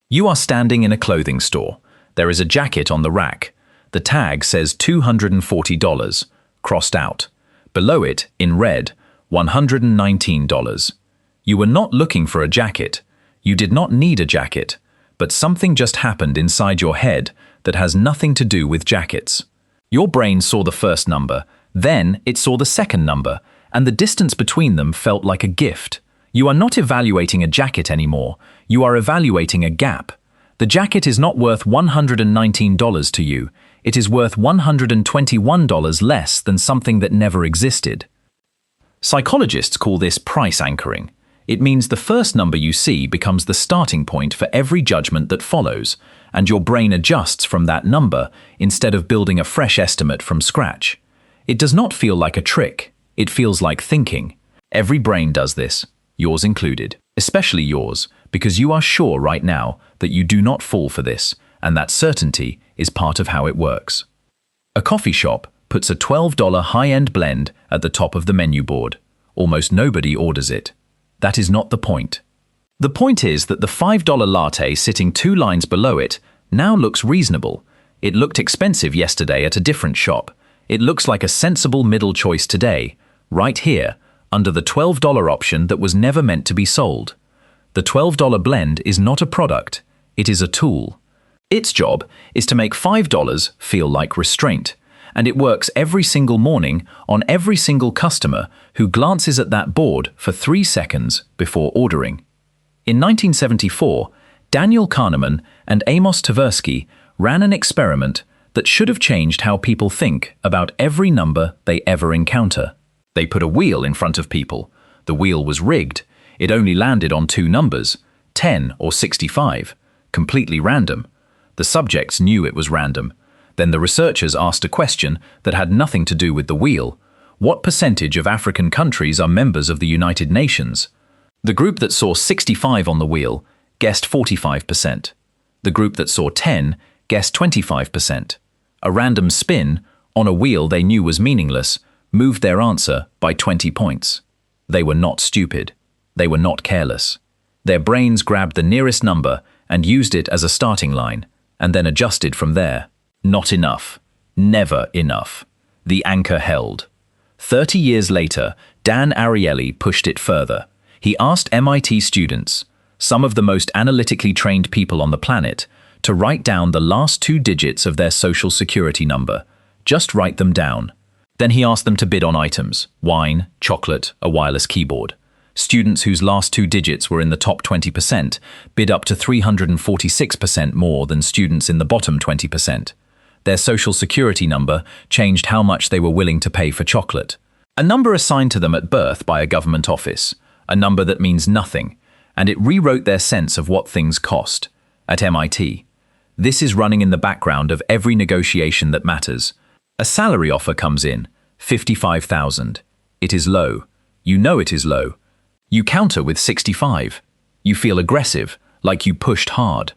You are standing in a clothing store. There is a jacket on the rack. The tag says $240, crossed out. Below it, in red, $119. You were not looking for a jacket. You did not need a jacket, but something just happened inside your head that has nothing to do with jackets. Your brain saw the first number, then it saw the second number, and the distance between them felt like a gift. You are not evaluating a jacket anymore. You are evaluating a gap. The jacket is not worth $119 to you. It is worth $121 less than something that never existed. Psychologists call this price anchoring. It means the first number you see becomes the starting point for every judgment that follows, and your brain adjusts from that number instead of building a fresh estimate from scratch. It does not feel like a trick. It feels like thinking. Every brain does this, yours included, especially yours, because you are sure right now that you do not fall for this, and that certainty is part of how it works. A coffee shop puts a $12 high-end blend at the top of the menu board. Almost nobody orders it. That is not the point. The point is that the $5 latte sitting 2 lines below it now looks reasonable. It looked expensive yesterday at a different shop. It looks like a sensible middle choice today, right here, under the $12 option that was never meant to be sold. The $12 blend is not a product, it is a tool. Its job is to make $5 feel like restraint, and it works every single morning on every single customer who glances at that board for 3 seconds before ordering. In 1974, Daniel Kahneman and Amos Tversky ran an experiment that should have changed how people think about every number they ever encounter. They put a wheel in front of people. The wheel was rigged. It only landed on 2 numbers, 10 or 65, completely random. The subjects knew it was random. Then the researchers asked a question that had nothing to do with the wheel. What percentage of African countries are members of the United Nations? The group that saw 65 on the wheel guessed 45%. The group that saw 10 guessed 25%. A random spin on a wheel they knew was meaningless moved their answer by 20 points. They were not stupid. They were not careless. Their brains grabbed the nearest number and used it as a starting line, and then adjusted from there. Not enough. Never enough. The anchor held. 30 years later, Dan Ariely pushed it further. He asked MIT students, some of the most analytically trained people on the planet, to write down the last 2 digits of their social security number. Just write them down. Then he asked them to bid on items: wine, chocolate, a wireless keyboard. Students whose last 2 digits were in the top 20% bid up to 346% more than students in the bottom 20%. Their social security number changed how much they were willing to pay for chocolate. A number assigned to them at birth by a government office, a number that means nothing, and it rewrote their sense of what things cost. At MIT, this is running in the background of every negotiation that matters. A salary offer comes in, $55,000. It is low. You know it is low. You counter with 65. You feel aggressive, like you pushed hard.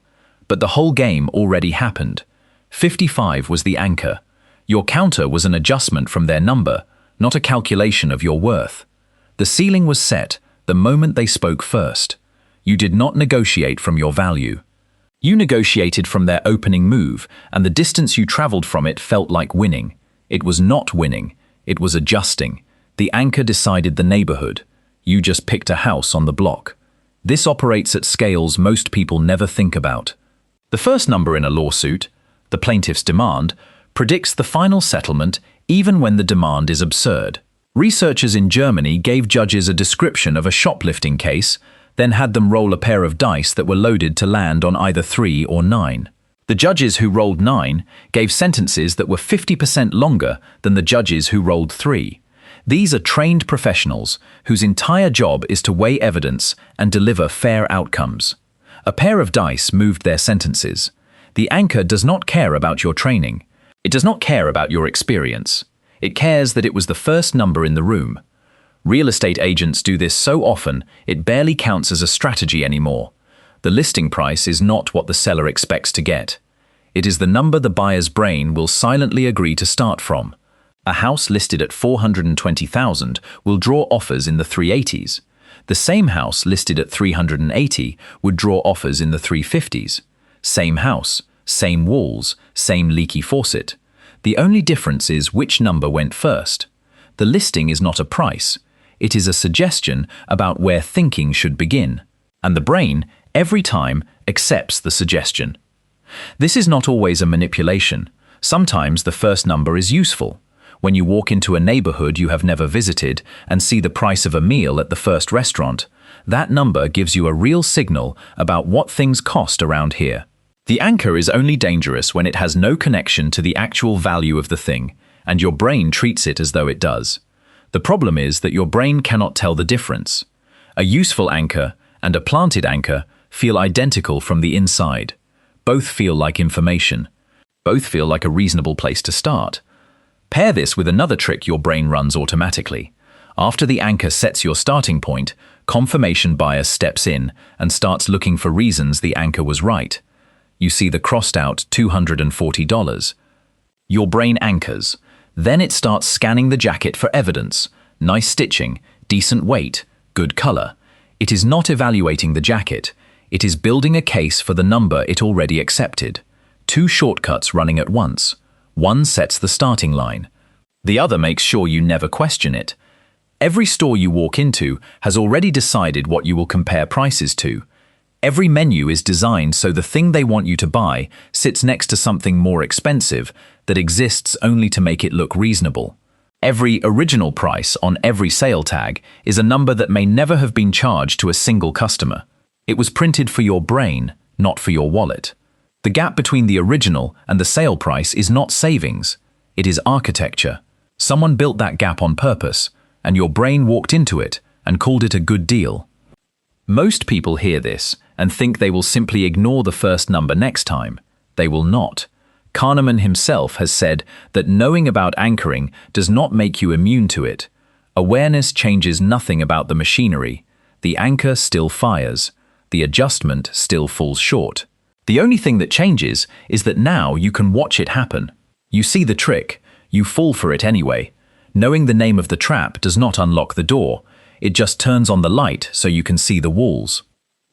But the whole game already happened. 55 was the anchor. Your counter was an adjustment from their number, not a calculation of your worth. The ceiling was set the moment they spoke first. You did not negotiate from your value. You negotiated from their opening move, and the distance you traveled from it felt like winning. It was not winning. It was adjusting. The anchor decided the neighborhood. You just picked a house on the block. This operates at scales most people never think about. The first number in a lawsuit, the plaintiff's demand, predicts the final settlement even when the demand is absurd. Researchers in Germany gave judges a description of a shoplifting case, then had them roll a pair of dice that were loaded to land on either 3 or 9. The judges who rolled 9 gave sentences that were 50% longer than the judges who rolled 3. These are trained professionals whose entire job is to weigh evidence and deliver fair outcomes. A pair of dice moved their sentences. The anchor does not care about your training. It does not care about your experience. It cares that it was the first number in the room. Real estate agents do this so often, it barely counts as a strategy anymore. The listing price is not what the seller expects to get. It is the number the buyer's brain will silently agree to start from. A house listed at $420,000 will draw offers in the 380s. The same house listed at 380 would draw offers in the 350s. Same house, same walls, same leaky faucet. The only difference is which number went first. The listing is not a price. It is a suggestion about where thinking should begin. And the brain, every time, accepts the suggestion. This is not always a manipulation. Sometimes the first number is useful. When you walk into a neighborhood you have never visited and see the price of a meal at the first restaurant, that number gives you a real signal about what things cost around here. The anchor is only dangerous when it has no connection to the actual value of the thing, and your brain treats it as though it does. The problem is that your brain cannot tell the difference. A useful anchor and a planted anchor feel identical from the inside. Both feel like information. Both feel like a reasonable place to start. Pair this with another trick your brain runs automatically. After the anchor sets your starting point, confirmation bias steps in and starts looking for reasons the anchor was right. You see the crossed out $240. Your brain anchors. Then it starts scanning the jacket for evidence. Nice stitching, decent weight, good color. It is not evaluating the jacket. It is building a case for the number it already accepted. Two shortcuts running at once. One sets the starting line. The other makes sure you never question it. Every store you walk into has already decided what you will compare prices to. Every menu is designed so the thing they want you to buy sits next to something more expensive that exists only to make it look reasonable. Every original price on every sale tag is a number that may never have been charged to a single customer. It was printed for your brain, not for your wallet. The gap between the original and the sale price is not savings. It is architecture. Someone built that gap on purpose, and your brain walked into it and called it a good deal. Most people hear this and think they will simply ignore the first number next time. They will not. Kahneman himself has said that knowing about anchoring does not make you immune to it. Awareness changes nothing about the machinery. The anchor still fires. The adjustment still falls short. The only thing that changes is that now you can watch it happen. You see the trick, you fall for it anyway. Knowing the name of the trap does not unlock the door. It just turns on the light so you can see the walls.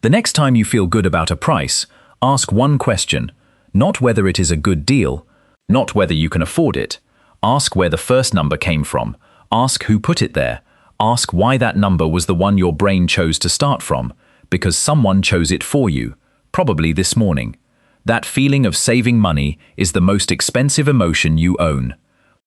The next time you feel good about a price, ask one question. Not whether it is a good deal, not whether you can afford it. Ask where the first number came from. Ask who put it there. Ask why that number was the one your brain chose to start from. Because someone chose it for you. Probably this morning. That feeling of saving money is the most expensive emotion you own.